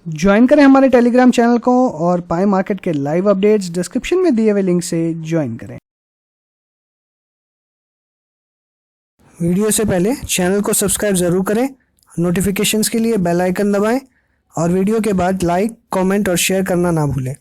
Join करें हमारे Telegram channel को और पाएं मार्केट के लाइव अपडेट्स। डिस्क्रिप्शन में दिए हुए लिंक से ज्वाइन करें। वीडियो से पहले चैनल को सब्सक्राइब ज़रूर करें, नोटिफिकेशंस के लिए बेल आइकन दबाएं और वीडियो के बाद लाइक, कमेंट और शेयर करना ना भूलें।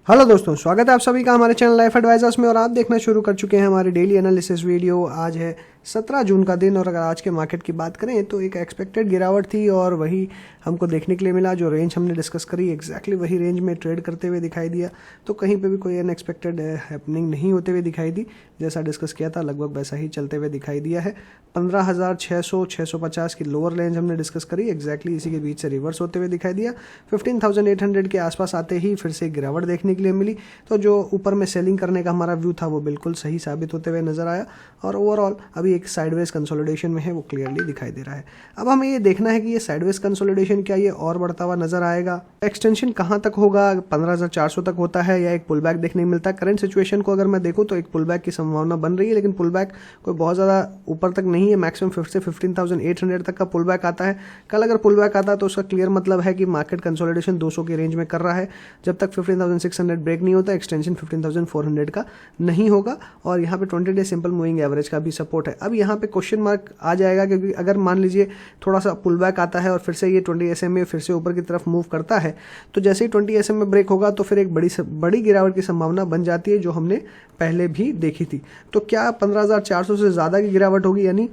हेलो दोस्तों, स्वागत है आप सभी का हमारे चैनल लाइफ एडवाइजर्स में और आप देखना शुरू कर चुके हैं हमारे डेली एनालिसिस वीडियो। आज है 17 जून का दिन और अगर आज के मार्केट की बात करें तो एक एक्सपेक्टेड गिरावट थी और वही हमको देखने के लिए मिला। जो रेंज हमने डिस्कस करी एग्जैक्टली वही रेंज में ट्रेड करते हुए दिखाई दिया, तो कहीं पे भी कोई अनएक्सपेक्टेड हैपनिंग नहीं होते हुए दिखाई दी। जैसा डिस्कस किया था लगभग वैसा ही चलते हुए दिखाई दिया है। 15,600-650 की लोअर रेंज हमने डिस्कस करी, एग्जैक्टली इसी के बीच से रिवर्स होते हुए दिखाई दिया। 15,800 के आसपास आते ही फिर से गिरावट देखने के लिए मिली, तो जो ऊपर में सेलिंग करने का हमारा व्यू था वो बिल्कुल सही साबित होते हुए नजर आया और ओवरऑल अभी एक साइडवेज कंसोलिडेशन में है, वो क्लियरली दिखाई दे रहा है। अब हमें ये देखना है कि ये साइडवेज कंसोलिडेशन क्या ये और बढ़ता हुआ नजर आएगा, एक्सटेंशन कहाँ तक होगा, 15,400 तक होता है या एक पुल बैक देखने को मिलता है। करंट सिचुएशन को अगर मैं देखूँ तो एक पुल बैक की संभावना बन रही है, लेकिन पुल बैक कोई बहुत ज़्यादा ऊपर तक नहीं है। मैक्सिमम 15,800 तक का पुल बैक आता है। कल अगर पुल बैक आता है तो उसका क्लियर मतलब है कि मार्केट कंसोलिडेशन 200 की रेंज में कर रहा है। जब तक 15,600 ब्रेक नहीं होता एक्सटेंशन 15,400 का नहीं होगा और यहाँ पे 20 डे सिंपल मूविंग एवरेज का भी सपोर्ट है। अब यहाँ पे क्वेश्चन मार्क आ जाएगा, क्योंकि अगर मान लीजिए थोड़ा सा पुल बैक आता है और फिर से ये 20 SMA फिर से ऊपर की तरफ मूव करता है, तो जैसे ही 20 SMA ब्रेक होगा तो फिर एक बड़ी गिरावट की संभावना बन जाती है, जो हमने पहले भी देखी थी। तो क्या 15,400 से ज़्यादा की गिरावट होगी, यानी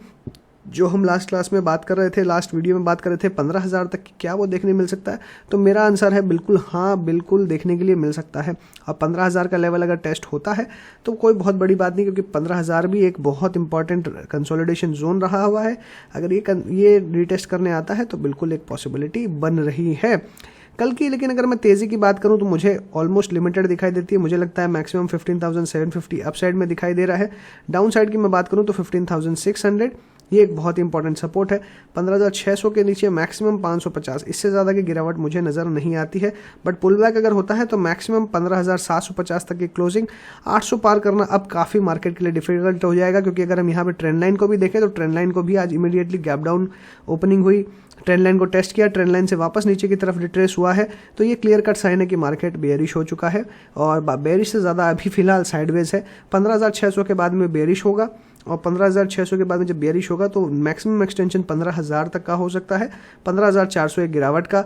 जो हम लास्ट क्लास में बात कर रहे थे, लास्ट वीडियो में बात कर रहे थे 15,000 तक की, क्या वो देखने मिल सकता है? तो मेरा आंसर है बिल्कुल हाँ, बिल्कुल देखने के लिए मिल सकता है। और 15,000 का लेवल अगर टेस्ट होता है तो कोई बहुत बड़ी बात नहीं, क्योंकि 15,000 भी एक बहुत इंपॉर्टेंट कंसोलिडेशन जोन रहा हुआ है। अगर ये रिटेस्ट करने आता है तो बिल्कुल एक पॉसिबिलिटी बन रही है कल की। लेकिन अगर मैं तेज़ी की बात करूं तो मुझे ऑलमोस्ट लिमिटेड दिखाई देती है। मुझे लगता है मैक्सिमम 15,750 अपसाइड में दिखाई दे रहा है। डाउन साइड की मैं बात करूं तो 15,600 ये एक बहुत इंपॉर्टेंट सपोर्ट है। 15,600 के नीचे मैक्सिमम 550, इससे ज़्यादा की गिरावट मुझे नज़र नहीं आती है। बट पुल बैक अगर होता है तो मैक्सिमम 15,750 तक की क्लोजिंग। 800 पार करना अब काफ़ी मार्केट के लिए डिफिकल्ट हो जाएगा, क्योंकि अगर हम यहाँ पे ट्रेंड लाइन को भी देखें तो ट्रेंड लाइन को भी आज इमीडिएटली गैप डाउन ओपनिंग हुई, ट्रेंड लाइन को टेस्ट किया, ट्रेंड लाइन से वापस नीचे की तरफ रिट्रेस हुआ है। तो ये क्लियर कट साइन है कि मार्केट बेयरिश हो चुका है और बेयरिश से ज़्यादा अभी फिलहाल साइडवेज है। 15,600 के बाद में बेयरिश होगा और 15,600 के बाद में जब बेयरिश होगा तो मैक्सिमम एक्सटेंशन 15,000 तक का हो सकता है। 15,400 एक गिरावट का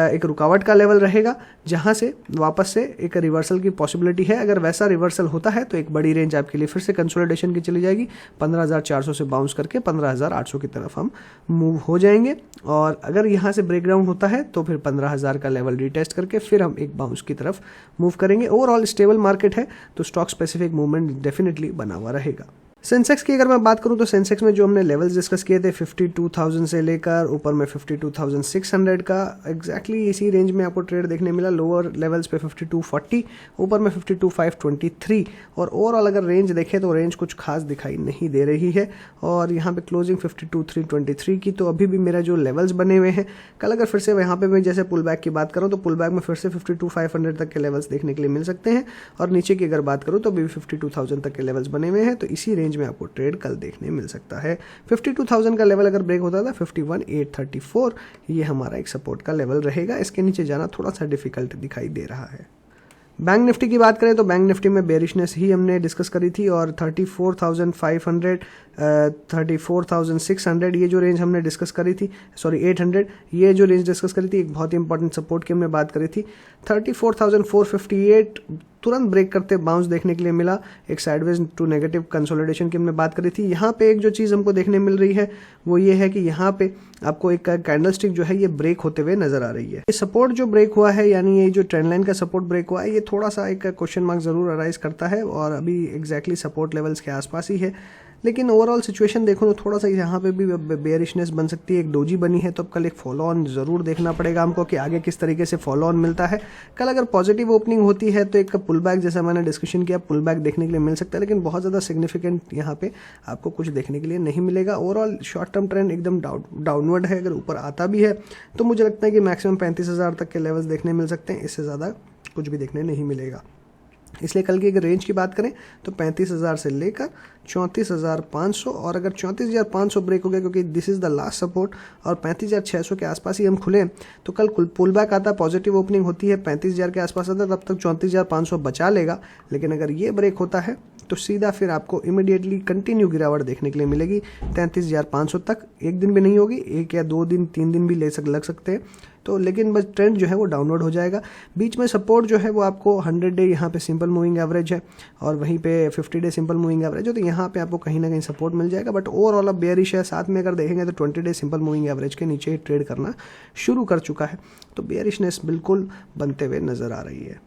एक रुकावट का लेवल रहेगा, जहां से वापस से एक रिवर्सल की पॉसिबिलिटी है। अगर वैसा रिवर्सल होता है तो एक बड़ी रेंज आपके लिए फिर से कंसोलिडेशन की चली जाएगी। 15,400 से बाउंस करके 15,800 की तरफ हम मूव हो जाएंगे और अगर यहाँ से ब्रेकडाउन होता है तो फिर 15,000 का लेवल रिटेस्ट करके फिर हम एक बाउंस की तरफ मूव करेंगे। ओवरऑल स्टेबल मार्केट है, तो स्टॉक स्पेसिफिक मूवमेंट डेफिनेटली बना हुआ रहेगा। सेंसेक्स की अगर मैं बात करूं तो सेंसेक्स में जो हमने लेवल्स डिस्कस किए थे 52,000 से लेकर ऊपर में 52,600 का, एग्जैक्टली इसी रेंज में आपको ट्रेड देखने मिला। लोअर लेवल्स पे 5240, ऊपर में 52,523 और ओवरऑल अगर रेंज देखें तो रेंज कुछ खास दिखाई नहीं दे रही है और यहाँ पे क्लोजिंग 52,323 की। तो अभी भी मेरा जो लेवल्स बने हुए हैं, कल अगर फिर से यहाँ पे मैं जैसे पुल बैक की बात करूँ तो पुल बैक में फिर से 52,500 तक के लेवल्स देखने के लिए मिल सकते हैं और नीचे की अगर बात करूँ तो अभी 52,000 तक के लेवल्स बने हुए हैं। तो इसी रेंज में आपको ट्रेड कल देखने मिल सकता है। 52,000 का लेवल अगर ब्रेक होता था 51,834, ये हमारा एक सपोर्ट का लेवल रहेगा। इसके नीचे जाना थोड़ा सा डिफिकल्ट दिखाई दे रहा है। बैंक निफ्टी की बात करें तो बैंक निफ्टी में बेरिशनेस ही हमने डिस्कस करी थी और 34,500 34,600 ये जो रेंज हमने डिस्कस करी थी, सॉरी 800 ये जो रेंज डिस्कस करी थी, एक बहुत ही इंपॉर्टेंट सपोर्ट की हमने बात करी थी। 34,458 तुरंत ब्रेक करते बाउंस देखने के लिए मिला, एक साइडवेज टू नेगेटिव कंसोलिडेशन की हमने बात करी थी। यहाँ पे एक जो चीज़ हमको देखने मिल रही है वो ये है कि यहाँ पे आपको एक कैंडलस्टिक जो है ये ब्रेक होते हुए नजर आ रही है। ये सपोर्ट जो ब्रेक हुआ है, यानी ये जो ट्रेंड लाइन का सपोर्ट ब्रेक हुआ है, ये थोड़ा सा एक क्वेश्चन मार्क जरूर अराइज करता है और अभी एग्जैक्टली सपोर्ट लेवल्स के आसपास ही है। लेकिन ओवरऑल सिचुएशन देखो तो थोड़ा सा यहाँ पे भी बेयरिशनेस बन सकती है। एक डोजी बनी है तो अब कल एक फॉलो ऑन जरूर देखना पड़ेगा हमको कि आगे किस तरीके से फॉलो ऑन मिलता है। कल अगर पॉजिटिव ओपनिंग होती है तो एक पुल बैक, जैसा मैंने डिस्कशन किया, पुल बैक देखने के लिए मिल सकता है, लेकिन बहुत ज़्यादा सिग्निफिकेंट यहाँ पे आपको कुछ देखने के लिए नहीं मिलेगा। ओवरऑल शॉर्ट टर्म ट्रेंड एकदम डाउनवर्ड है। अगर ऊपर आता भी है तो मुझे लगता है कि मैक्सिमम 35,000 तक के लेवल्स देखने मिल सकते हैं, इससे ज़्यादा कुछ भी देखने नहीं मिलेगा। इसलिए कल की अगर रेंज की बात करें तो 35,000 से लेकर 34,500, और अगर 34,500 ब्रेक हो गया क्योंकि this is the last support और 35,600 के आसपास ही हम खुले तो कल पुल बैक आता, पॉजिटिव ओपनिंग होती है, 35,000 के आसपास आता, तब तक 34,500 बचा लेगा। लेकिन अगर ये ब्रेक होता है तो सीधा फिर आपको इमीडिएटली कंटिन्यू गिरावट देखने के लिए मिलेगी 33,500 तक। एक दिन भी नहीं होगी, 1 या 2 दिन 3 दिन भी लग सकते हैं तो, लेकिन बस ट्रेंड जो है वो डाउनवर्ड हो जाएगा। बीच में सपोर्ट जो है वो आपको 100 डे यहाँ पे सिंपल मूविंग एवरेज है और वहीं पे 50 डे सिंपल मूविंग एवरेज है, तो यहाँ पे आपको कहीं ना कहीं सपोर्ट मिल जाएगा। बट ओवरऑल अब बेयरिश है। साथ में अगर देखेंगे तो 20 डे सिंपल मूविंग एवरेज के नीचे ही ट्रेड करना शुरू कर चुका है, तो बेयरिशनेस बिल्कुल बनते हुए नजर आ रही है।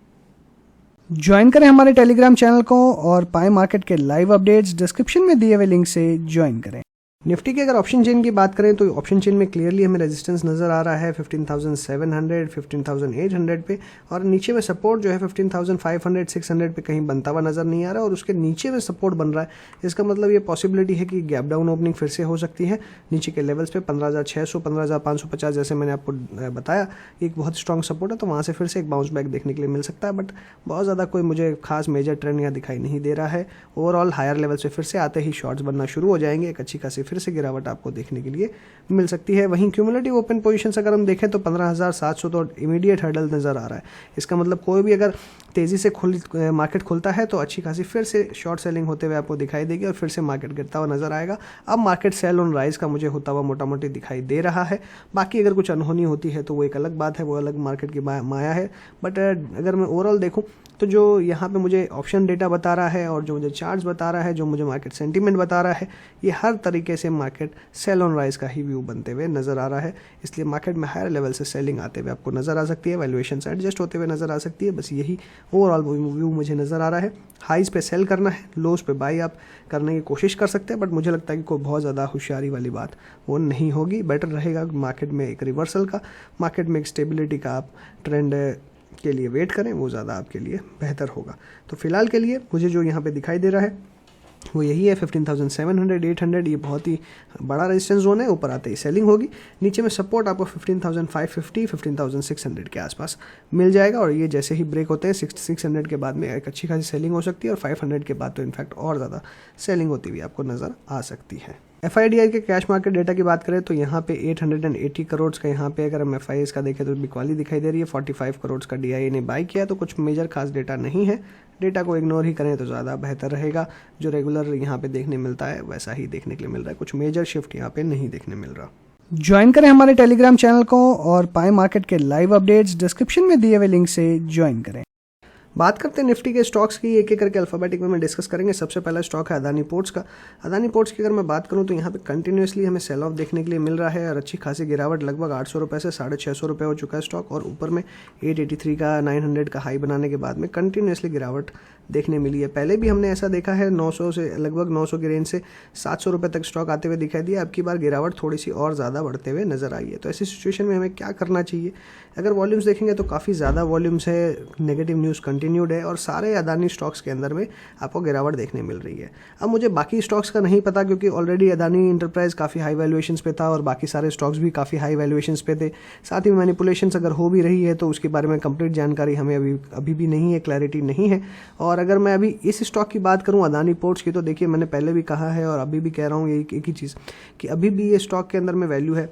ज्वाइन करें हमारे टेलीग्राम चैनल को और पाए मार्केट के लाइव अपडेट्स डिस्क्रिप्शन में दिए हुए लिंक से ज्वाइन करें। निफ्टी की अगर ऑप्शन चेन की बात करें तो ऑप्शन चेन में क्लियरली हमें रेजिस्टेंस नजर आ रहा है 15,700, 15,800 पे, और नीचे में सपोर्ट जो है 15,500, 600 पे कहीं बनता हुआ नजर नहीं आ रहा, और उसके नीचे में सपोर्ट बन रहा है। इसका मतलब ये पॉसिबिलिटी है कि गैप डाउन ओपनिंग फिर से हो सकती है नीचे के लेवल्स पे 15,600, 15,550, जैसे मैंने आपको बताया एक बहुत स्ट्रॉन्ग सपोर्ट है, तो वहाँ से फिर से एक बाउंस बैक देखने के लिए मिल सकता है। बट बहुत ज़्यादा कोई मुझे खास मेजर ट्रेंड यहाँ दिखाई नहीं दे रहा है। ओवरऑल हायर लेवल से फिर से आते ही शॉर्ट्स बनना शुरू हो जाएंगे, एक अच्छी खासी फिर से गिरावट आपको देखने के लिए मिल सकती है। वहीं क्यूमुलेटिव ओपन पोजीशंस अगर हम देखें तो 15,700 तो इमीडिएट हर्डल नजर आ रहा है। इसका मतलब कोई भी अगर तेजी से मार्केट खुलता है तो अच्छी खासी फिर से शॉर्ट सेलिंग होते हुए आपको दिखाई देगी और फिर से मार्केट गिरता हुआ नजर आएगा। अब मार्केट सेल ऑन राइज का मुझे होता हुआ मोटा मोटी दिखाई दे रहा है। बाकी अगर कुछ अनहोनी होती है तो वो एक अलग बात है, वो अलग मार्केट की माया है। बट अगर मैं ओवरऑल देखूं तो जो यहाँ पे मुझे ऑप्शन डेटा बता रहा है और जो मुझे चार्ट्स बता रहा है, जो मुझे मार्केट सेंटीमेंट बता रहा है, ये हर तरीके से मार्केट सेल ऑन राइज का ही व्यू बनते हुए नजर आ रहा है। इसलिए मार्केट में हायर लेवल से सेलिंग आते हुए आपको नजर आ सकती है, वैल्यूएशन से एडजस्ट होते हुए नजर आ सकती है। बस यही ओवरऑल व्यू मुझे नजर आ रहा है। हाइज पे सेल करना है, लोज पे बाई आप करने की कोशिश कर सकते हैं, बट मुझे लगता है कि कोई बहुत ज़्यादा होशियारी वाली बात वो नहीं होगी। बेटर रहेगा मार्केट में एक रिवर्सल का, मार्केट में एक स्टेबिलिटी का आप ट्रेंड के लिए वेट करें, वो ज़्यादा आपके लिए बेहतर होगा। तो फिलहाल के लिए मुझे जो यहाँ पे दिखाई दे रहा है वो यही है 15,700, 800, ये बहुत ही बड़ा रेजिस्टेंस जोन है। ऊपर आते ही सेलिंग होगी, नीचे में सपोर्ट आपको 15,550, 15,600 के आसपास मिल जाएगा, और ये जैसे ही ब्रेक होते हैं 600 के बाद में एक अच्छी खासी सेलिंग हो सकती है, और 500 के बाद तो इनफैक्ट और ज़्यादा सेलिंग होती हुई आपको नज़र आ सकती है। FIDI के कैश मार्केट डेटा की बात करें तो यहाँ पे 880 करोड़ का, यहाँ पे अगर हम FIS का देखें तो बिकवाली दिखाई दे रही है। 45 करोड़ का DIA ने बाई किया, तो कुछ मेजर खास डेटा नहीं है। डेटा को इग्नोर ही करें तो ज़्यादा बेहतर रहेगा। जो रेगुलर यहाँ पे देखने मिलता है वैसा ही देखने के लिए मिल रहा है, कुछ मेजर शिफ्ट यहाँ पे नहीं देखने मिल रहा। ज्वाइन करें हमारे टेलीग्राम चैनल को और पाए मार्केट के लाइव अपडेट्स डिस्क्रिप्शन में दिए हुए लिंक से ज्वाइन करें। बात करते हैं निफ्टी के स्टॉक्स की, एक एक करके अल्फाबेटिक में डिस्कस करेंगे। सबसे पहला स्टॉक है अदानी पोर्ट्स का। अदानी पोर्ट्स की अगर मैं बात करूं तो यहाँ पे कंटिन्यूसली हमें सेल ऑफ देखने के लिए मिल रहा है और अच्छी खासी गिरावट, लगभग 800 रुपये से 650 रुपये हो चुका है स्टॉक, और ऊपर में 883 का 900 का हाई बनाने के बाद में कंटिन्यूसली गिरावट देखने मिली है। पहले भी हमने ऐसा देखा है 900 से लगभग 900 की रेंज से 700 रुपये तक स्टॉक आते हुए दिखाई दिया। अब की बार गिरावट थोड़ी सी और ज़्यादा बढ़ते हुए नजर आई है। तो ऐसी सिचुएशन में हमें क्या करना चाहिए? अगर वॉल्यूम्स देखेंगे तो काफ़ी ज़्यादा वॉल्यूम्स है, नेगेटिव न्यूज़ कंटिन्यूड है, और सारे अदानी स्टॉक्स के अंदर में आपको गिरावट देखने मिल रही है। अब मुझे बाकी स्टॉक्स का नहीं पता क्योंकि ऑलरेडी अदानी इंटरप्राइज काफ़ी हाई वैल्यूएशंस पे था और बाकी सारे स्टॉक्स भी काफ़ी हाई वैल्यूएशंस पे थे। साथ ही मैनिपुलेशंस अगर हो भी रही है तो उसके बारे में कंप्लीट जानकारी हमें अभी भी नहीं है, क्लैरिटी नहीं है। और अगर मैं अभी इस स्टॉक की बात करूं अदानी पोर्ट्स की, तो देखिए मैंने पहले भी कहा है और अभी भी कह रहा हूं एक ही चीज़ कि अभी भी ये स्टॉक के अंदर में वैल्यू है,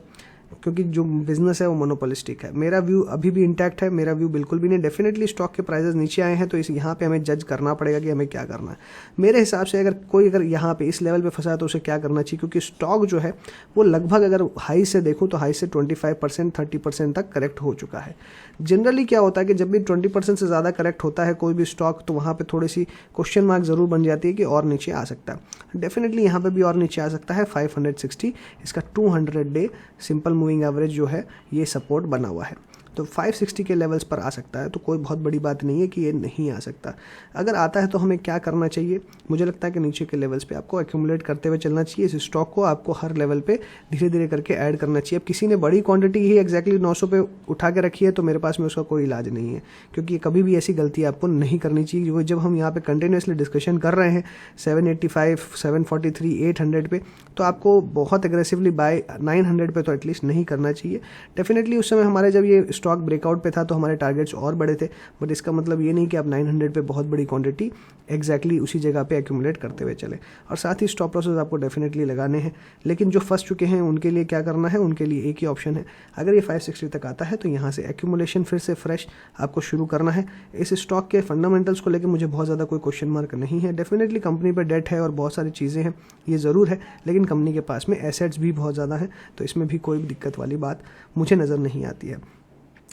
क्योंकि जो बिजनेस है वो मोनोपोलिस्टिक है। मेरा व्यू अभी भी इंटैक्ट है, मेरा व्यू बिल्कुल भी नहीं। डेफिनेटली स्टॉक के प्राइसेस नीचे आए हैं तो इस यहाँ पे हमें जज करना पड़ेगा कि हमें क्या करना है। मेरे हिसाब से अगर यहाँ पे इस लेवल पे फंसा है तो उसे क्या करना चाहिए, क्योंकि स्टॉक जो है वो लगभग अगर हाई से देखूँ तो हाई से 25%, 30% तक करेक्ट हो चुका है। जनरली क्या होता है कि जब भी 20% से ज़्यादा करेक्ट होता है कोई भी स्टॉक, तो वहाँ पर थोड़ी सी क्वेश्चन मार्क ज़रूर बन जाती है कि और नीचे आ सकता है। डेफिनेटली यहाँ पर भी और नीचे आ सकता है। 560 इसका 200 डे सिंपल मूविंग एवरेज जो है ये सपोर्ट बना हुआ है, तो 560 के लेवल्स पर आ सकता है। तो कोई बहुत बड़ी बात नहीं है कि ये नहीं आ सकता। अगर आता है तो हमें क्या करना चाहिए? मुझे लगता है कि नीचे के लेवल्स पे आपको एक्यूमुलेट करते हुए चलना चाहिए। इस स्टॉक को आपको हर लेवल पे धीरे धीरे करके ऐड करना चाहिए। अब किसी ने बड़ी क्वांटिटी ही एग्जैक्टली 900 पे उठा के रखी है तो मेरे पास में उसका कोई इलाज नहीं है, क्योंकि कभी भी ऐसी गलती आपको नहीं करनी चाहिए। जब हम यहाँ पे कंटिन्यूसली डिस्कशन कर रहे हैं 785, 743, 800 पे, तो आपको बहुत एग्रेसिवली बाय 900 पे तो एटलीस्ट नहीं करना चाहिए। डेफिनेटली उस समय हमारे जब ये स्टॉक ब्रेकआउट पे था तो हमारे टारगेट्स और बड़े थे, बट इसका मतलब ये नहीं कि आप 900 पे बहुत बड़ी क्वांटिटी एग्जैक्टली उसी जगह पे एक्यूमुलेट करते हुए चले। और साथ ही स्टॉप लॉसेस आपको डेफिनेटली लगाने हैं, लेकिन जो फंस चुके हैं उनके लिए क्या करना है, उनके लिए एक ही ऑप्शन है, अगर ये 560 तक आता है तो यहाँ से एक्यूमुलेशन फिर से फ्रेश आपको शुरू करना है। इस स्टॉक के फंडामेंटल्स को लेकर मुझे बहुत ज़्यादा कोई क्वेश्चन मार्क नहीं है। डेफिनेटली कंपनी पर डेट है और बहुत सारी चीज़ें हैं, ये ज़रूर है, लेकिन कंपनी के पास में एसेट्स भी बहुत ज़्यादा हैं, तो इसमें भी कोई दिक्कत वाली बात मुझे नज़र नहीं आती है।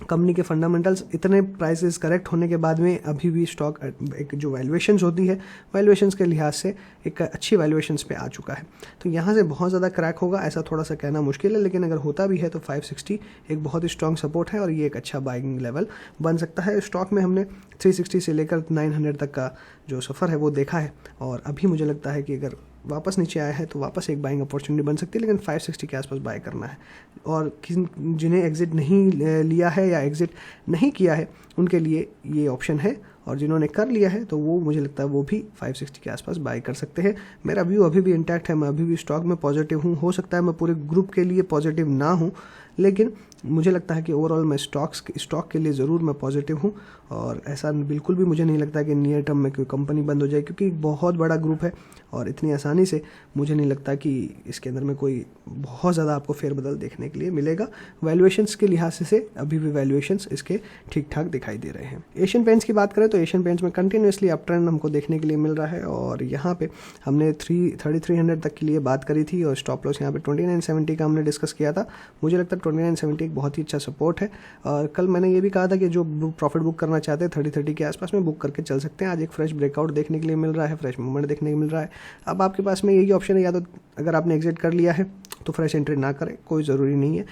कंपनी के फंडामेंटल्स इतने प्राइसेस करेक्ट होने के बाद में अभी भी स्टॉक एक जो वैल्यूएशंस होती है, वैल्यूएशंस के लिहाज से एक अच्छी वैल्यूएशंस पे आ चुका है। तो यहाँ से बहुत ज़्यादा क्रैक होगा ऐसा थोड़ा सा कहना मुश्किल है, लेकिन अगर होता भी है तो 560 एक बहुत ही स्ट्रॉन्ग सपोर्ट है और ये एक अच्छा बाइंग लेवल बन सकता है। स्टॉक में हमने 360 से लेकर 900 तक का जो सफ़र है वो देखा है, और अभी मुझे लगता है कि अगर वापस नीचे आया है तो वापस एक बाइंग अपॉर्चुनिटी बन सकती है, लेकिन 560 के आसपास बाय करना है। और जिन्हें एग्जिट नहीं लिया है या एग्जिट नहीं किया है उनके लिए ये ऑप्शन है, और जिन्होंने कर लिया है तो वो मुझे लगता है वो भी 560 के आसपास बाय कर सकते हैं। मेरा व्यू अभी भी इंटैक्ट है, मैं अभी भी स्टॉक में पॉजिटिव हूँ। हो सकता है मैं पूरे ग्रुप के लिए पॉजिटिव ना हूँ, लेकिन मुझे लगता है कि ओवरऑल मैं स्टॉक के लिए ज़रूर मैं पॉजिटिव हूँ, और ऐसा बिल्कुल भी मुझे नहीं लगता कि नियर टर्म में कोई कंपनी बंद हो जाए, क्योंकि बहुत बड़ा ग्रुप है और इतनी आसानी से मुझे नहीं लगता कि इसके अंदर में कोई बहुत ज़्यादा आपको फेरबदल देखने के लिए मिलेगा। वैल्यूएशंस के लिहाज से अभी भी वैल्यूएशंस इसके ठीक ठाक दिखाई दे रहे हैं। एशियन पेंट्स की बात करें तो एशियन पेंट्स में कंटिन्यूसली अप ट्रेंड हमको देखने के लिए मिल रहा है, और यहाँ पे हमने 3300 तक के लिए बात करी थी, और स्टॉप लॉस यहाँ पे 2970 का हमने डिस्कस किया था। मुझे लगता है 2970 एक बहुत ही अच्छा सपोर्ट है, और कल मैंने ये भी कहा था कि जो प्रॉफिट बुक करना चाहते हैं 30 के आसपास में बुक करके चल सकते हैं। आज एक फ्रेश ब्रेकआउट देखने के लिए मिल रहा है, फ्रेश मूवमेंट देखने को मिल रहा है। अब आपके पास में यही ऑप्शन है, या तो अगर आपने एग्जिट कर लिया है तो फ्रेश एंट्री ना करें, कोई ज़रूरी नहीं है।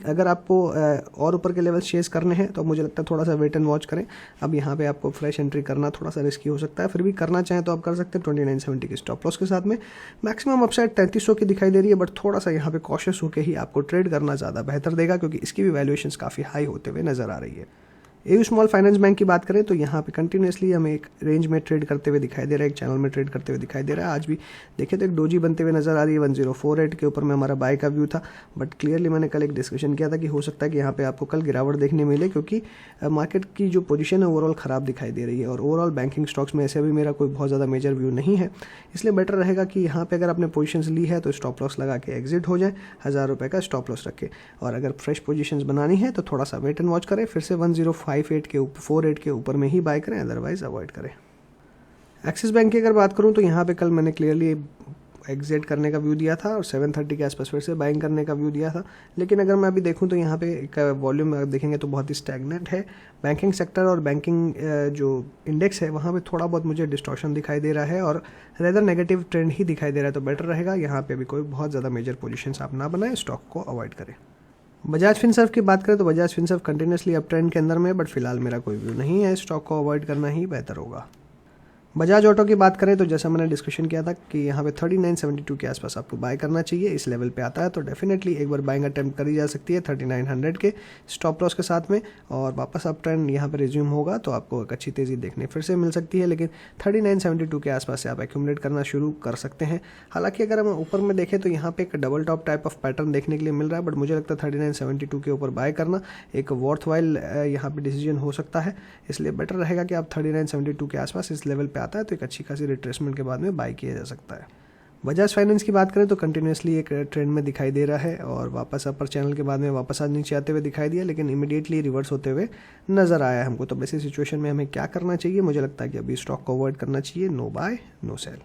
अगर आपको और ऊपर के लेवल चेस करने हैं तो मुझे लगता है थोड़ा सा वेट एंड वॉच करें। अब यहाँ पे आपको फ्रेश एंट्री करना थोड़ा सा रिस्की हो सकता है, फिर भी करना चाहें तो आप कर सकते हैं 2970 के स्टॉप लॉस के साथ में। मैक्सिमम अपसाइड 3300 की दिखाई दे रही है, बट थोड़ा सा यहाँ पे कॉशियस होकर ही आपको ट्रेड करना ज़्यादा बेहतर देगा, क्योंकि इसकी भी वैल्यूएशंस काफ़ी हाई होते हुए नजर आ रही है। एयू स्मॉल फाइनेंस बैंक की बात करें तो यहाँ पे कंटिन्यूसली हमें एक रेंज में ट्रेड करते हुए दिखाई दे रहा है, एक चैनल में ट्रेड करते हुए दिखाई दे रहा है। आज भी देखें तो एक डोजी बनते हुए नजर आ रही है। 1048 के ऊपर में हमारा बाय का व्यू था, बट क्लियरली मैंने कल एक डिस्कशन किया था कि हो सकता है कि यहाँ पे आपको कल गिरावट देखने मिले, क्योंकि मार्केट की जो पोजीशन है ओवरऑल ख़राब दिखाई दे रही है, और ओवरऑल बैंकिंग स्टॉक्स में ऐसे भी मेरा कोई बहुत ज़्यादा मेजर व्यू नहीं है। इसलिए बेटर रहेगा कि यहाँ पर अगर आपने पोजीशंस ली है तो स्टॉप लॉस लगा के एग्जिट हो जाए, 1000 रुपये का स्टॉप लॉस रखे, और अगर फ्रेश पोजीशंस बनानी है तो थोड़ा सा वेट एंड वॉच करें, फिर से 1058 के ऊपर 48 के ऊपर में ही बाय करें, अदरवाइज अवॉइड करें। एक्सिस बैंक की अगर बात करूं तो यहाँ पे कल मैंने क्लियरली एग्जिट करने का व्यू दिया था, और 730 के आसपास फिर से बाइंग करने का व्यू दिया था। लेकिन अगर मैं अभी देखूं तो यहाँ पे एक वॉल्यूम देखेंगे तो बहुत ही स्टैग्नेंट है। बैंकिंग सेक्टर और बैंकिंग जो इंडेक्स है वहाँ पे थोड़ा बहुत मुझे डिस्टॉर्शन दिखाई दे रहा है, और रेदर नेगेटिव ट्रेंड ही दिखाई दे रहा है, तो बेटर रहेगा यहाँ पे भी कोई बहुत ज़्यादा मेजर पोजिशन आप ना बनाएं, स्टॉक को अवॉइड करें। बजाज फिनसर्व की बात करें तो Bajaj Finserv continuously up trend के अंदर में, बट फिलहाल मेरा कोई व्यू नहीं है, स्टॉक को अवॉइड करना ही बेहतर होगा। बजाज ऑटो की बात करें तो जैसा मैंने डिस्कशन किया था कि यहाँ पे 3972 के आसपास आपको बाय करना चाहिए। इस लेवल पे आता है तो डेफिनेटली एक बार बाइंग अटेम्प्ट करी जा सकती है 3900 के स्टॉप लॉस के साथ में, और वापस अप ट्रेंड यहाँ पे रिज्यूम होगा तो आपको एक अच्छी तेज़ी देखने फिर से मिल सकती है। लेकिन 3972 के आसपास से आप एक्यूमुलेट करना शुरू कर सकते हैं। हालांकि अगर हम ऊपर में देखें तो यहाँ पे एक double top type of pattern देखने के लिए मिल रहा है, बट मुझे लगता है 3972 के ऊपर बाय करना एक वर्थ वाइल यहाँ पे डिसीजन हो सकता है। इसलिए बेटर रहेगा कि आप 3972 के आसपास इस लेवल पे आता है तो एक अच्छी खासी रिट्रेसमेंट के बाद में बाय किया जा सकता है। बजाज फाइनेंस की बात करें तो कंटिन्यूसली एक ट्रेंड में दिखाई दे रहा है, और वापस अपर चैनल के बाद में वापस आज नीचे आते हुए दिखाई दिया, लेकिन इमीडिएटली रिवर्स होते हुए नजर आया है हमको। तो वैसी सिचुएशन में हमें क्या करना चाहिए? मुझे लगता है कि अभी स्टॉक को अवॉइड करना चाहिए, नो बाय नो सेल।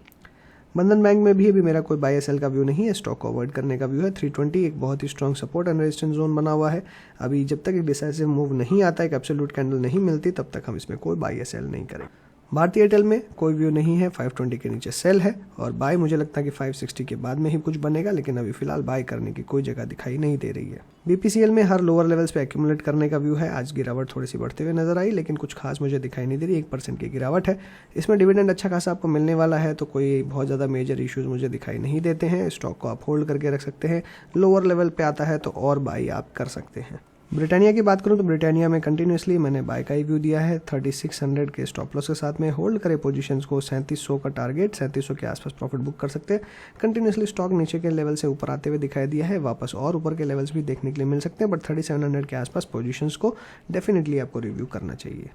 बंधन बैंक में भी अभी मेरा कोई बाय सेल का व्यू नहीं है, स्टॉक को अवॉइड करने का व्यू है। 320 एक बहुत ही strong support and resistance zone बना हुआ है। अभी जब तक एक डिसाइसिव मूव नहीं आता, एक एब्सोल्यूट कैंडल नहीं मिलती, तब तक हम इसमें कोई बाय सेल नहीं करें। भारतीय एयरटेल में कोई व्यू नहीं है, 520 के नीचे सेल है, और बाय मुझे लगता है कि 560 के बाद में ही कुछ बनेगा, लेकिन अभी फिलहाल बाय करने की कोई जगह दिखाई नहीं दे रही है। बीपीसीएल में हर लोअर लेवल्स पे एक्यूमुलेट करने का व्यू है। आज गिरावट थोड़ी सी बढ़ते हुए नजर आई, लेकिन कुछ खास मुझे दिखाई नहीं दे रही, 1% की गिरावट है। इसमें डिविडेंड अच्छा खासा आपको मिलने वाला है, तो कोई बहुत ज़्यादा मेजर इश्यूज मुझे दिखाई नहीं देते हैं। स्टॉक को आप होल्ड करके रख सकते हैं, लोअर लेवल पे आता है तो और बाय आप कर सकते हैं। ब्रिटानिया की बात करूं तो ब्रिटानिया में कंटिन्यूसली मैंने बाय का ही व्यू दिया है। 3600 के स्टॉप लॉस के साथ में होल्ड करे पोजीशंस को। 3700 का टारगेट, 3700 के आसपास प्रॉफिट बुक कर सकते हैं। कंटिन्यूसली स्टॉक नीचे के लेवल से ऊपर आते हुए दिखाई दिया है, वापस और ऊपर के लेवल्स भी देखने के लिए मिल सकते हैं, बट 3700 के आसपास पोजीशंस को डेफिनेटली आपको रिव्यू करना चाहिए।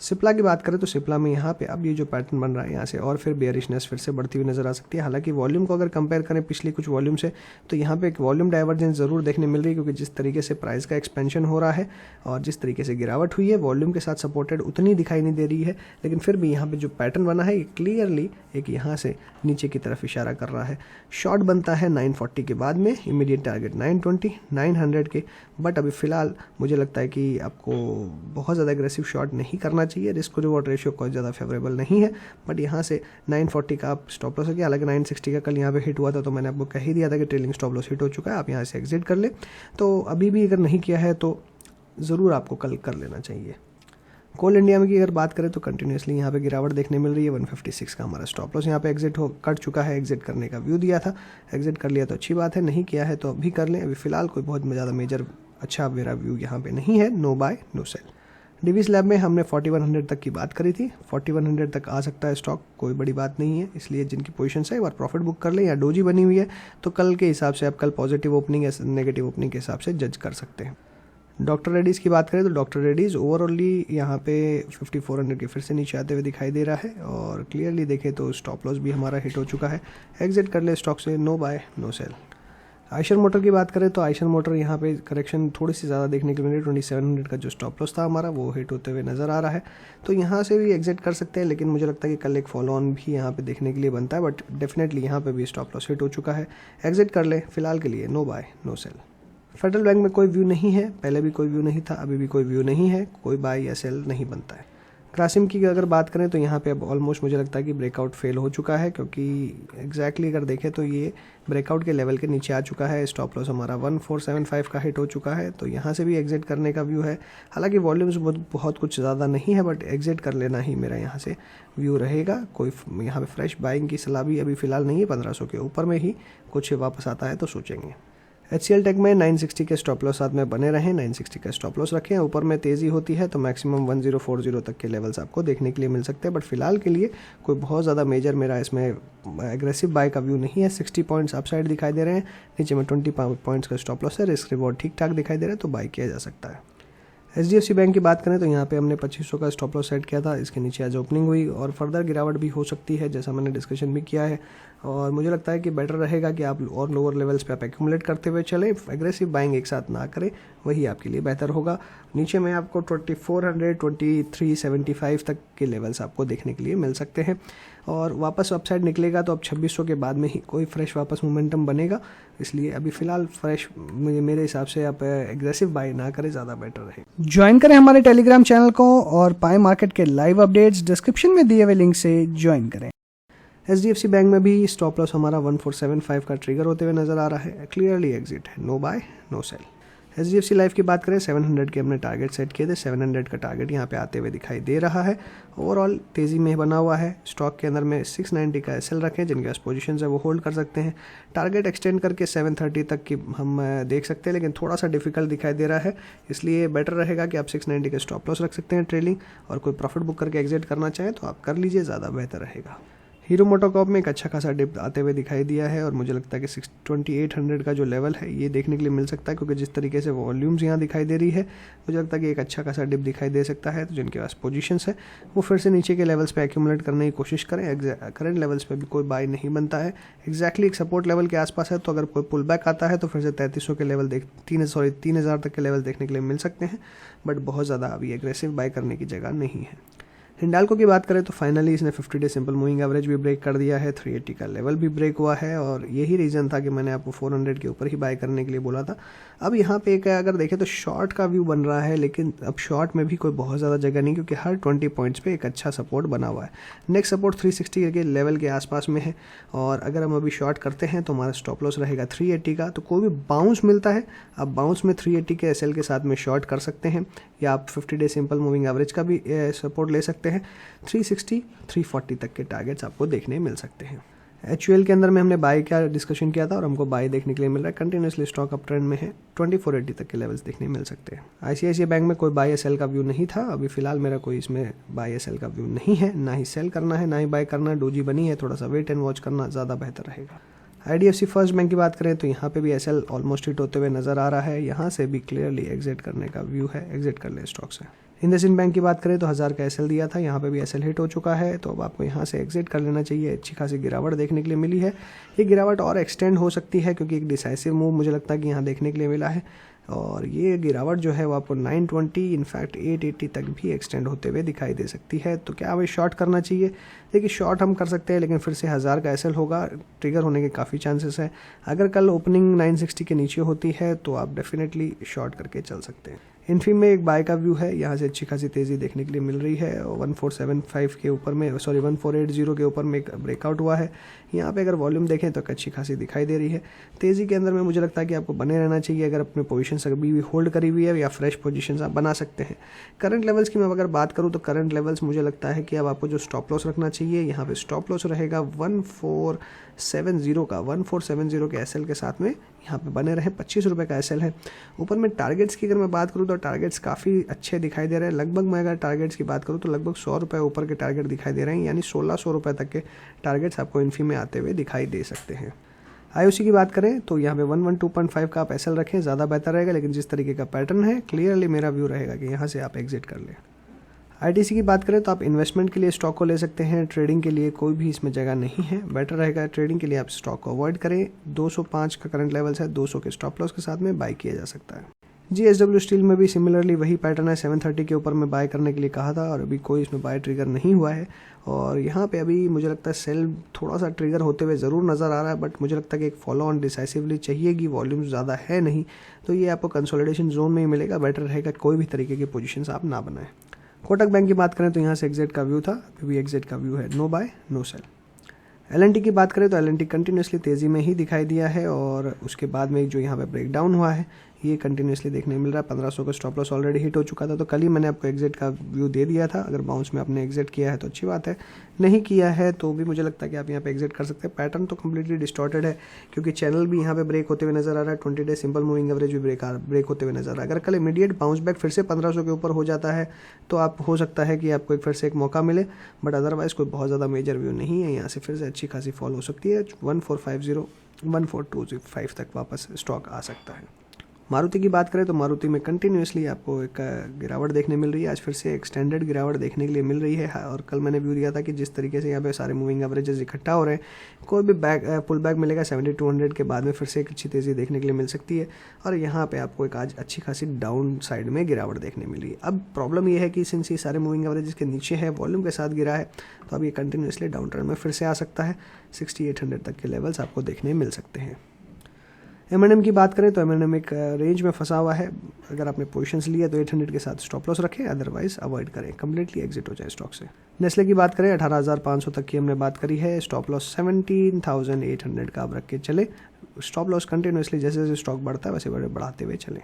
सिप्ला की बात करें तो सिप्ला में यहाँ पे अब ये जो पैटर्न बन रहा है, यहाँ से और फिर बेयरिशनेस फिर से बढ़ती हुई नजर आ सकती है। हालांकि वॉल्यूम को अगर कंपेयर करें पिछली कुछ वॉल्यूम से, तो यहाँ पे एक वॉल्यूम डाइवर्जेंस जरूर देखने मिल रही है, क्योंकि जिस तरीके से प्राइस का एक्सपेंशन हो रहा है और जिस तरीके से गिरावट हुई है, वॉल्यूम के साथ सपोर्टेड उतनी दिखाई नहीं दे रही है। लेकिन फिर भी यहाँ पे जो पैटर्न बना है, ये क्लियरली एक यहाँ से नीचे की तरफ इशारा कर रहा है। शॉर्ट बनता है 940 के बाद में, इमीडिएट टारगेट 920, 900 के। बट अभी फिलहाल मुझे लगता है कि आपको बहुत ज़्यादा एग्रेसिव शॉर्ट नहीं करना चाहिए। रिस्क रिवॉर्ड रेशियो कोई ज़्यादा फेवरेबल नहीं है, बट यहाँ से 940 का आप स्टॉप लॉस है। हालांकि 960 का कल यहाँ पे हिट हुआ था, तो मैंने आपको कह ही दिया था कि ट्रेलिंग स्टॉप लॉस हिट हो चुका है, आप यहाँ से एग्जिट कर ले। तो अभी भी अगर नहीं किया है तो ज़रूर आपको कल कर लेना चाहिए। कोल इंडिया में की अगर बात करें तो कंटिन्यूसली यहाँ पे गिरावट देखने मिल रही है। 156 का हमारा स्टॉप लॉस यहाँ पे एग्जिट कट चुका है। एग्जिट करने का व्यू दिया था, एग्जिट कर लिया तो अच्छी बात है, नहीं किया है तो अभी कर लें। अभी फिलहाल कोई बहुत ज़्यादा मेजर अच्छा मेरा व्यू यहाँ पे नहीं है। No buy no sell. Divi's lab में हमने 4100 तक की बात करी थी। 4100 तक आ सकता है स्टॉक, कोई बड़ी बात नहीं है। इसलिए जिनकी पोजीशन है एक बार प्रॉफिट बुक कर लें, या डोजी बनी हुई है तो कल के हिसाब से आप कल पॉजिटिव ओपनिंग या नेगेटिव ओपनिंग के हिसाब से जज कर सकते हैं। डॉक्टर रेड्डीज़ की बात करें तो डॉक्टर रेड्डीज़ ओवरऑली यहाँ पे 5400 के फिर से नीचे आते हुए दिखाई दे रहा है, और क्लियरली देखें तो स्टॉप लॉस भी हमारा हिट हो चुका है। एग्जिट कर ले स्टॉक से। No buy no sell. Eicher motor की बात करें तो आयशर मोटर यहाँ पे करेक्शन थोड़ी सी ज़्यादा देखने के लिए 2700 का जो स्टॉप लॉस था हमारा, वो हिट होते हुए नज़र आ रहा है। तो यहाँ से भी एग्जिट कर सकते हैं, लेकिन मुझे लगता है कि कल एक फॉलो ऑन भी यहाँ पे देखने के लिए बनता है, बट डेफिनेटली यहाँ पे भी स्टॉप लॉस हिट हो चुका है। एग्जिट कर ले फिलहाल के लिए। No buy no sell. Federal Bank में कोई व्यू नहीं है, पहले भी कोई व्यू नहीं था, अभी भी कोई व्यू नहीं है, कोई बाय या सेल नहीं बनता है। ग्रासिम की अगर बात करें तो यहाँ पे अब ऑलमोस्ट मुझे लगता है कि ब्रेकआउट फेल हो चुका है, क्योंकि एग्जैक्टली अगर देखें तो ये ब्रेकआउट के लेवल के नीचे आ चुका है। स्टॉप लॉस हमारा 1475 का हिट हो चुका है, तो यहाँ से भी एग्जिट करने का व्यू है। हालांकि वॉल्यूम्स बहुत कुछ ज़्यादा नहीं है, बट एग्जिट कर लेना ही मेरा यहाँ से व्यू रहेगा। कोई यहाँ पे फ्रेश बाइंग की सलाह भी अभी फ़िलहाल नहीं है। 1500 के ऊपर में ही कुछ वापस आता है तो सोचेंगे। HCL टेक में 960 के स्टॉप लॉस साथ में बने रहें। 960 का स्टॉप लॉस रखें। ऊपर में तेज़ी होती है तो मैक्सिमम 1040 तक के लेवल्स आपको देखने के लिए मिल सकते हैं, बट फिलहाल के लिए कोई बहुत ज़्यादा मेजर मेरा इसमें एग्रेसिव बाय का व्यू नहीं है। 60 पॉइंट्स अपसाइड दिखाई दे रहे हैं, नीचे में 20 पॉइंट्स का स्टॉप लॉस है। रिस्क रिवॉर्ड ठीक ठाक दिखाई दे रहा है, तो बाय किया जा सकता है। HDFC बैंक की बात करें तो यहाँ पे हमने 2500 का स्टॉप लॉस सेट किया था। इसके नीचे आज ओपनिंग हुई और फर्दर गिरावट भी हो सकती है, जैसा मैंने डिस्कशन भी किया है। और मुझे लगता है कि बेटर रहेगा कि आप और लोअर लेवल्स पे आप एक्यूमुलेट करते हुए चलें, एग्रेसिव बाइंग एक साथ ना करें, वही आपके लिए बेहतर होगा। नीचे में आपको 2400, 2375 तक के लेवल्स आपको देखने के लिए मिल सकते हैं, और वापस अपसाइड निकलेगा तो अब 2600 के बाद में ही कोई फ्रेश वापस मोमेंटम बनेगा। इसलिए अभी फिलहाल फ्रेश मेरे हिसाब से आप एग्रेसिव बाय ना करें, ज़्यादा बेटर रहे। ज्वाइन करें हमारे टेलीग्राम चैनल को और पाएं मार्केट के लाइव अपडेट्स। डिस्क्रिप्शन में दिए हुए लिंक से ज्वाइन करें। HDFC बैंक में भी स्टॉप लॉस हमारा 1475 का ट्रिगर होते हुए नजर आ रहा है। क्लियरली एग्जिट है। No buy no sell. HDFC Life की बात करें 700 के हमने टारगेट सेट किए थे। 700 का टारगेट यहाँ पे आते हुए दिखाई दे रहा है। ओवरऑल तेज़ी में बना हुआ है। स्टॉक के अंदर में 690 का SL रखें, जिनके पास पोजीशन है वो होल्ड कर सकते हैं। टारगेट एक्सटेंड करके 730 तक की हम देख सकते हैं, लेकिन थोड़ा सा डिफिकल्ट दिखाई दे रहा है। इसलिए बेटर रहेगा कि आप 690 के स्टॉप लॉस रख सकते हैं ट्रेलिंग, और कोई प्रॉफिट बुक करके एग्जिट करना चाहें तो आप कर लीजिए, ज़्यादा बेहतर रहेगा। हीरो मोटोकॉर्प में एक अच्छा खासा डिप आते हुए दिखाई दिया है, और मुझे लगता है कि 2800 का जो लेवल है ये देखने के लिए मिल सकता है, क्योंकि जिस तरीके से वॉल्यूम्स यहाँ दिखाई दे रही है, मुझे लगता है कि एक अच्छा खासा डिप दिखाई दे सकता है। तो जिनके पास पोजीशंस है वो फिर से नीचे के लेवल्स पे एक्यूमुलेट करने की कोशिश करें। करंट लेवल्स पे भी कोई बाय नहीं बनता है। एग्जैक्टली एक सपोर्ट लेवल के आसपास है, तो अगर कोई पुल बैक आता है तो फिर से 3300 के लेवल 3000 तक के लेवल देखने के लिए मिल सकते हैं, बट बहुत ज़्यादा अभी एग्रेसिव बाय करने की जगह नहीं है। हिंडाल्को की बात करें तो फाइनली इसने 50 डे सिंपल मूविंग एवरेज भी ब्रेक कर दिया है। 380 का लेवल भी ब्रेक हुआ है, और यही रीज़न था कि मैंने आपको 400 के ऊपर ही बाय करने के लिए बोला था। अब यहाँ पे एक अगर देखें तो शॉर्ट का व्यू बन रहा है, लेकिन अब शॉर्ट में भी कोई बहुत ज़्यादा जगह नहीं, क्योंकि हर 20 पॉइंट्स पे एक अच्छा सपोर्ट बना हुआ है। नेक्स्ट सपोर्ट 360 के लेवल के आसपास में है, और अगर हम अभी शॉर्ट करते हैं तो हमारा स्टॉप लॉस रहेगा 380 का। तो कोई भी बाउंस मिलता है, आप बाउंस में 380 के SL के साथ में शॉर्ट कर सकते हैं, या आप 50 डे सिंपल मूविंग एवरेज का भी सपोर्ट ले सकते हैं। 360, 340 तक के टारगेट्स आपको देखने मिल सकते हैं। HUL के अंदर में हमने बाय का डिस्कशन किया था और हमको बाय देखने के लिए मिल रहा है, कंटिन्यूसली स्टॉक अप ट्रेंड में है, 2480 तक के लेवल्स देखने मिल सकते हैं। ICICI बैंक में कोई बाय या सेल का व्यू नहीं था, अभी फिलहाल मेरा कोई इसमें बाय या सेल का व्यू नहीं है, ना ही सेल करना है ना ही बाय करना है, डोजी बनी है, थोड़ा सा वेट एंड वॉच करना ज़्यादा बेहतर रहेगा। IDFC फर्स्ट बैंक की बात करें तो यहाँ पे भी SL ऑलमोस्ट हिट होते हुए नजर आ रहा है, यहाँ से भी क्लियरली एग्जिट करने का व्यू है, एग्जिट कर ले स्टॉक से। इंडसइंड बैंक की बात करें तो 1000 का SL दिया था, यहाँ पे भी SL हिट हो चुका है, तो अब आपको यहाँ से एग्जिट कर लेना चाहिए। अच्छी खासी गिरावट देखने के लिए मिली है, ये गिरावट और एक्सटेंड हो सकती है क्योंकि एक डिसाइसिव मूव मुझे लगता है कि यहाँ देखने के लिए मिला है और ये गिरावट जो है वो आपको 920 इनफैक्ट 880 तक भी एक्सटेंड होते हुए दिखाई दे सकती है। तो क्या हमें शॉर्ट करना चाहिए? देखिए शॉर्ट हम कर सकते हैं, लेकिन फिर से 1000 का SL होगा, ट्रिगर होने के काफ़ी चांसेस है। अगर कल ओपनिंग 960 के नीचे होती है तो आप डेफिनेटली शॉर्ट करके चल सकते हैं। इन्फीम में एक बाय का व्यू है, यहाँ से अच्छी खासी तेज़ी देखने के लिए मिल रही है। 1475 के ऊपर में 1480 के ऊपर में एक ब्रेकआउट हुआ है, यहाँ पे अगर वॉल्यूम देखें तो अच्छी खासी दिखाई दे रही है। तेज़ी के अंदर में मुझे लगता है कि आपको बने रहना चाहिए, अगर अपने पोजीशंस अभी भी होल्ड करी हुई है या फ्रेश पोजीशंस आप बना सकते हैं। करंट लेवल्स की मैं अगर बात करूँ तो करंट लेवल्स मुझे लगता है कि अब आपको जो स्टॉप लॉस रखना चाहिए, यहाँ पे स्टॉप लॉस रहेगा 1470 के SL के साथ में यहाँ पे बने रहे। 25 रुपये का SL है। ऊपर में टारगेट्स की अगर मैं बात करूँ तो टारगेट्स काफ़ी अच्छे दिखाई दे रहे हैं। लगभग मैं अगर टारगेट्स की बात करूँ तो लगभग 100 रुपये ऊपर के टारगेट दिखाई दे रहे हैं, यानी 1600 रुपये तक के टारगेट्स आपको इन्फी में आते हुए दिखाई दे सकते हैं। IOC की बात करें तो यहाँ पे 112.5 का आप SL रखें, ज़्यादा बेहतर रहेगा, लेकिन जिस तरीके का पैटर्न है क्लियरली मेरा व्यू रहेगा कि यहाँ से आप एग्जिट कर लें। ITC की बात करें तो आप इन्वेस्टमेंट के लिए स्टॉक को ले सकते हैं, ट्रेडिंग के लिए कोई भी इसमें जगह नहीं है। बेटर रहेगा ट्रेडिंग के लिए आप स्टॉक को अवॉइड करें। 205 का करंट लेवल्स है, 200 के स्टॉप लॉस के साथ में बाय किया जा सकता है। GSW स्टील में भी सिमिलरली वही पैटर्न है, 730 के ऊपर में बाय करने के लिए कहा था और अभी कोई इसमें बाय ट्रिगर नहीं हुआ है और यहाँ पे अभी मुझे लगता है सेल थोड़ा सा ट्रिगर होते हुए ज़रूर नज़र आ रहा है, बट मुझे लगता है कि एक फॉलो ऑन डिसाइसिवली चाहिएगी, वॉल्यूम ज़्यादा है नहीं, तो ये आपको कंसोलिडेशन जोन में ही मिलेगा। बेटर रहेगा कोई भी तरीके की पोजीशंस आप ना बनाएं। कोटक बैंक की बात करें तो यहाँ से एग्जिट का व्यू था, अभी भी एग्जिट का व्यू है, no buy no sell. LNT की बात करें तो LNT कंटिन्यूसली तेज़ी में ही दिखाई दिया है और उसके बाद में जो यहाँ पे ब्रेकडाउन हुआ है ये कंटिन्यूसली देखने मिल रहा है। 1500 का स्टॉप लॉस ऑलरेडी हिट हो चुका था, तो कल ही मैंने आपको एग्जिट का व्यू दे दिया था। अगर बाउंस में आपने एग्जिट किया है तो अच्छी बात है, नहीं किया है तो भी मुझे लगता है कि आप यहाँ पे एग्जिट कर सकते हैं। पैटर्न तो कम्प्लीटली डिस्टॉर्टेड है क्योंकि चैनल भी यहाँ पे ब्रेक होते हुए नजर आ रहा है, 20 डे सिंपल मूविंग एवरेज भी ब्रेक होते हुए नजर आ रहा है। अगर कल इमीडिएट बाउंस बैक फिर से 1500 के ऊपर हो जाता है तो आप हो सकता है कि आपको फिर से एक मौका मिले, बट अदरवाइज कोई बहुत ज़्यादा मेजर व्यू नहीं है। यहाँ से फिर से अच्छी खासी फॉल हो सकती है, 1450 1425 तक वापस स्टॉक आ सकता है। मारुति की बात करें तो मारुति में कंटिन्यूसली आपको एक गिरावट देखने मिल रही है, आज फिर से एक्सटेंडेड गिरावट देखने के लिए मिल रही है और कल मैंने व्यू दिया था कि जिस तरीके से यहाँ पे सारे मूविंग एवरेजेस इकट्ठा हो रहे हैं, कोई भी पुल बैक मिलेगा 7200 के बाद में फिर से एक अच्छी तेज़ी देखने के लिए मिल सकती है और यहाँ पे आपको एक आज अच्छी खासी डाउन साइड में गिरावट देखने मिली है। अब प्रॉब्लम ये है कि सिंस ये सारे मूविंग एवरेजेस के नीचे है, वॉल्यूम के साथ गिरा है, तो अब ये कंटिन्यूसली डाउन ट्रेंड में फिर से आ सकता है। 6800 तक के लेवल्स आपको देखने मिल सकते हैं। M&M की बात करें तो M&M एक रेंज में फंसा हुआ है, अगर आपने पोजीशंस लिया तो 800 के साथ स्टॉप लॉस रखें, अदरवाइज अवॉइड करें, कम्प्लीटली एग्जिट हो जाए स्टॉक से। नेस्ले की बात करें 18,500 तक की हमने बात करी है, स्टॉप लॉस 17,800 का आप रख के चले। स्टॉप लॉस कंटिन्यूसली जैसे जैसे स्टॉक बढ़ता है वैसे बढ़ाते हुए चलें।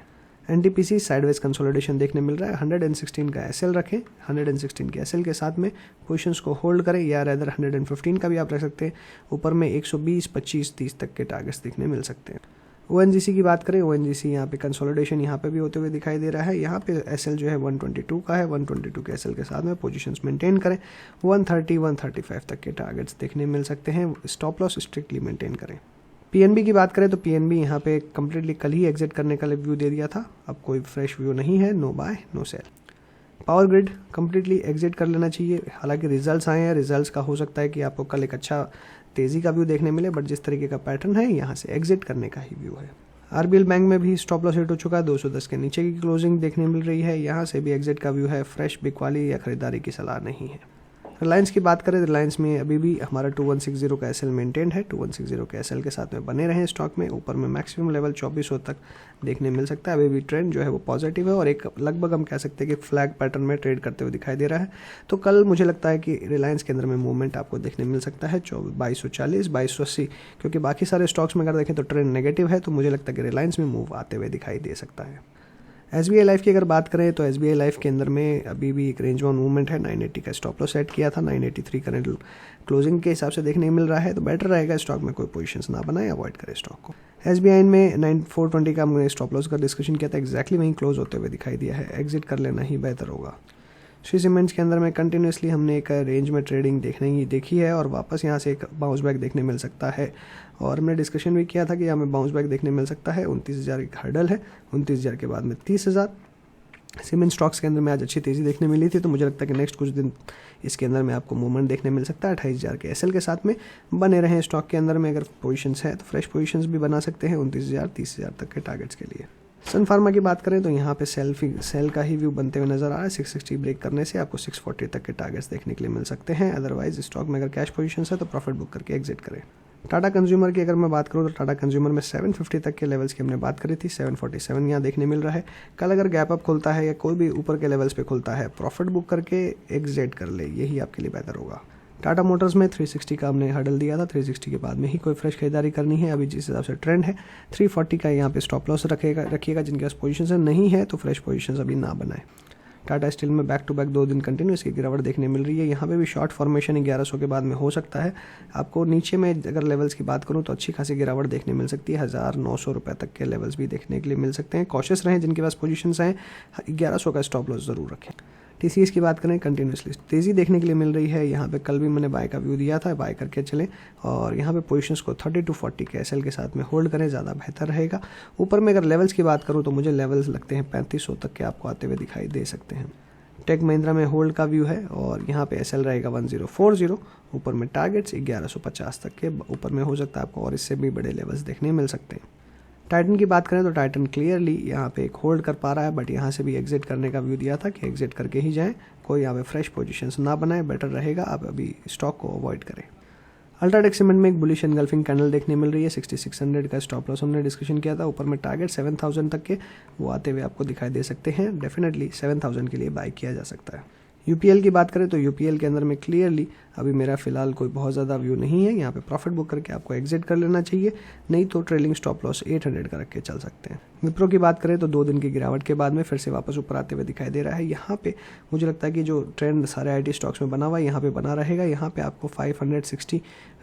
NTPC साइडवेज कंसोलिडेशन देखने मिल रहा है, 116 का SL रखें, 116 के SL के साथ में पोजीशंस को होल्ड करें या रेदर 115 का भी आप रख सकते हैं। ऊपर में 120, 25, 30 तक के टारगेट्स देखने मिल सकते हैं। ONGC की बात करें, ONGC यहाँ पे कंसोलिडेशन यहाँ पे भी होते हुए दिखाई दे रहा है। यहाँ पे SL जो है 122 का है, 122 के SL के साथ में पोजीशंस मेंटेन करें। 130, 135 तक के टारगेट्स देखने मिल सकते हैं, स्टॉप लॉस स्ट्रिक्टली मेंटेन करें। PNB की बात करें तो PNB यहाँ पे कम्प्लीटली कल ही एग्जिट करने का व्यू दे दिया था, अब कोई फ्रेश व्यू नहीं है, no buy no sell. Power Grid completely exit कर लेना चाहिए, हालांकि रिजल्ट्स आए हैं, रिजल्ट्स का हो सकता है कि आपको कल एक अच्छा तेज़ी का व्यू देखने मिले, बट जिस तरीके का पैटर्न है यहाँ से एग्जिट करने का ही व्यू है। RBL बैंक में भी स्टॉप लॉस हिट हो चुका है, 210 के नीचे की क्लोजिंग देखने मिल रही है, यहाँ से भी एग्जिट का व्यू है, फ्रेश बिक वाली या खरीदारी की सलाह नहीं है। रिलायंस की बात करें, रिलायंस में अभी भी हमारा 2160 का SL मेंटेन है, 2160 के SL के साथ में बने रहे स्टॉक में। ऊपर में मैक्सिमम लेवल 2400 तक देखने मिल सकता है, अभी भी ट्रेंड जो है वो पॉजिटिव है और एक लगभग हम कह सकते हैं कि फ्लैग पैटर्न में ट्रेड करते हुए दिखाई दे रहा है। तो कल मुझे लगता है कि रिलायंस के अंदर में मूवमेंट आपको देखने मिल सकता है 2240, 2280, क्योंकि बाकी सारे स्टॉक्स में अगर देखें तो ट्रेंड नेगेटिव है, तो मुझे लगता है कि रिलायंस में मूव आते हुए दिखाई दे सकता है। SBI लाइफ की अगर बात करें तो SBI लाइफ के अंदर में अभी भी एक रेंज बाउंड मूवमेंट है। 980 का स्टॉप लॉस सेट किया था, 983 करंट क्लोजिंग के हिसाब से देखने मिल रहा है, तो बेटर रहेगा स्टॉक में कोई पोजीशंस ना बनाए, अवॉइड करें स्टॉक को। SBI में 9420 का हमने स्टॉप लॉस का डिस्कशन किया था, एक्जैक्टली वहीं क्लोज होते हुए दिखाई दिया है, एग्जिट कर लेना ही बेहतर होगा। श्री सीमेंट्स के अंदर में कंटिन्यूसली हमने एक रेंज में ट्रेडिंग देखी है और वापस यहाँ से एक बाउंस बैक देखने मिल सकता है, और हमने डिस्कशन भी किया था कि हमें बाउंस बैक देखने मिल सकता है। 29,000 एक हर्डल है, 29,000 के बाद में 30,000। सीमेंट स्टॉक्स के अंदर में आज अच्छी तेज़ी देखने मिली थी, तो मुझे लगता है कि नेक्स्ट कुछ दिन इसके अंदर में आपको मूवमेंट देखने मिल सकता है। 28,000 के एसएल के साथ में बने रहे स्टॉक के अंदर में, अगर पोजीशंस है तो फ्रेश पोजीशंस भी बना सकते हैं 29,000 30,000 तक के टारगेट्स के लिए। सन फार्मा की बात करें तो यहाँ पे सेल का ही व्यू बनते हुए नजर आ रहा है। 660 ब्रेक करने से आपको 640 तक के टारगेट्स देखने के लिए मिल सकते हैं। अदरवाइज स्टॉक में अगर कैश पोजीशंस है तो प्रॉफिट बुक करके एग्जिट करें। टाटा कंज्यूमर की अगर मैं बात करूँ तो टाटा कंज्यूमर में 750 तक के लेवल्स की हमने बात करी थी, 747 यहाँ देखने मिल रहा है। कल अगर गैप अप खुलता है या कोई भी ऊपर के लेवल्स पे खुलता है, प्रॉफिट बुक करके एग्जिट कर ले, यही आपके लिए बेहतर होगा। टाटा मोटर्स में 360 का हमने हर्डल दिया था, 360 के बाद में ही कोई फ्रेश खरीदारी करनी है। अभी जिस हिसाब से ट्रेंड है 340 का यहाँ पे स्टॉप लॉस रखिएगा। जिनके पास पोजीशन नहीं है तो फ्रेश पोजीशन अभी ना बनाए। टाटा स्टील में बैक टू बैक 2 दिन कंटिन्यूस की गिरावट देखने मिल रही है। यहाँ पे भी शॉर्ट फॉर्मेशन 1100 के बाद में हो सकता है। आपको नीचे में अगर लेवल्स की बात करूँ तो अच्छी खासी गिरावट देखने मिल सकती है। 1,900 रुपये तक के लेवल्स भी देखने के लिए मिल सकते हैं। कॉशियस रहें, जिनके पास पोजीशंस हैं 1100 का स्टॉप लॉस ज़रूर रखें। TCS की बात करें, कंटिन्यूसली तेज़ी देखने के लिए मिल रही है। यहाँ पे कल भी मैंने बाय का व्यू दिया था, बाय करके चलें और यहाँ पे पोजीशंस को 30 to 40 के एसएल के साथ में होल्ड करें, ज़्यादा बेहतर रहेगा। ऊपर में अगर लेवल्स की बात करूँ तो मुझे लेवल्स लगते हैं 3500 तक के आपको आते हुए दिखाई दे सकते हैं। टेक महिंद्रा में होल्ड का व्यू है और यहाँ पे एसएल रहेगा 1040, ऊपर में टारगेट्स 1150 तक के ऊपर में हो सकता है आपको, और इससे भी बड़े लेवल्स देखने मिल सकते हैं। टाइटन की बात करें तो टाइटन क्लियरली यहाँ पे एक होल्ड कर पा रहा है, बट यहाँ से भी एग्जिट करने का व्यू दिया था कि एग्जिट करके ही जाएं, कोई यहाँ पे फ्रेश पोजीशंस ना बनाए, बेटर रहेगा आप अभी स्टॉक को अवॉइड करें। अल्ट्राटेक सीमेंट में एक बुलिश एनगल्फिंग कैंडल देखने मिल रही है। 6600 का स्टॉप लॉस हमने डिस्कशन किया था, ऊपर में टारगेट 7000 तक के वो आते हुए आपको दिखाई दे सकते हैं। डेफिनेटली 7000 के लिए बाय किया जा सकता है। यूपीएल की बात करें तो यूपीएल के अंदर में क्लियरली अभी मेरा फिलहाल कोई बहुत ज़्यादा व्यू नहीं है। यहाँ पे प्रॉफिट बुक करके आपको एग्जिट कर लेना चाहिए, नहीं तो ट्रेलिंग स्टॉप लॉस 800 का रख के चल सकते हैं। विप्रो की बात करें तो 2 दिन की गिरावट के बाद में फिर से वापस ऊपर आते हुए दिखाई दे रहा है। यहाँ पे मुझे लगता है कि जो ट्रेंड सारे आईटी स्टॉक्स में बना हुआ है यहाँ पे बना रहेगा। यहाँ पे आपको 560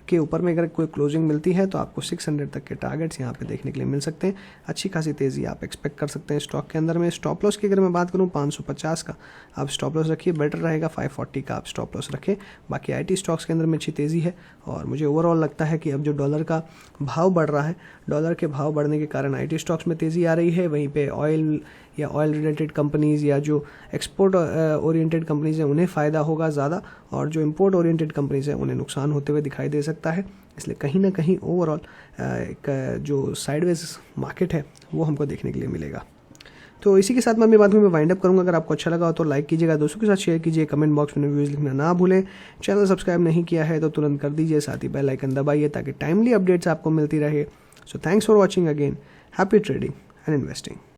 के ऊपर में अगर कोई क्लोजिंग मिलती है तो आपको 600 तक के टारगेट्स यहाँ पे देखने के लिए मिल सकते हैं। अच्छी खासी तेज़ी आप एक्सपेक्ट कर सकते हैं स्टॉक के अंदर में। स्टॉप लॉस की अगर मैं बात करूँ 550 का आप स्टॉप लॉस रखिए, बेटर रहेगा 540 का आप स्टॉप लॉस रखें। बाकी आईटी स्टॉक्स के अंदर में अच्छी तेज़ी है और मुझे ओवरऑल लगता है कि अब जो डॉलर का भाव बढ़ रहा है, डॉलर के भाव बढ़ने के कारण आईटी स्टॉक्स में तेज़ी आ रही है। वहीं पे ऑयल या ऑयल रिलेटेड कंपनीज़ या जो एक्सपोर्ट ओरिएंटेड कंपनीज़ हैं उन्हें फ़ायदा होगा ज़्यादा, और जो इंपोर्ट ओरिएंटेड कंपनीज़ हैं उन्हें नुकसान होते हुए दिखाई दे सकता है। इसलिए कहीं ना कहीं ओवरऑल एक जो साइडवेज मार्केट है वो हमको देखने के लिए मिलेगा। तो इसी के साथ मैं अपनी बात में वाइंड अप करूंगा। अगर आपको अच्छा लगा हो तो लाइक कीजिएगा, दोस्तों के साथ शेयर कीजिए, कमेंट बॉक्स में व्यूज़ लिखना ना भूलें। चैनल सब्सक्राइब नहीं किया है तो तुरंत कर दीजिए, साथ ही बेल आइकन दबाइए ताकि टाइमली अपडेट्स आपको मिलती रहे। So thanks for watching again. Happy trading and investing.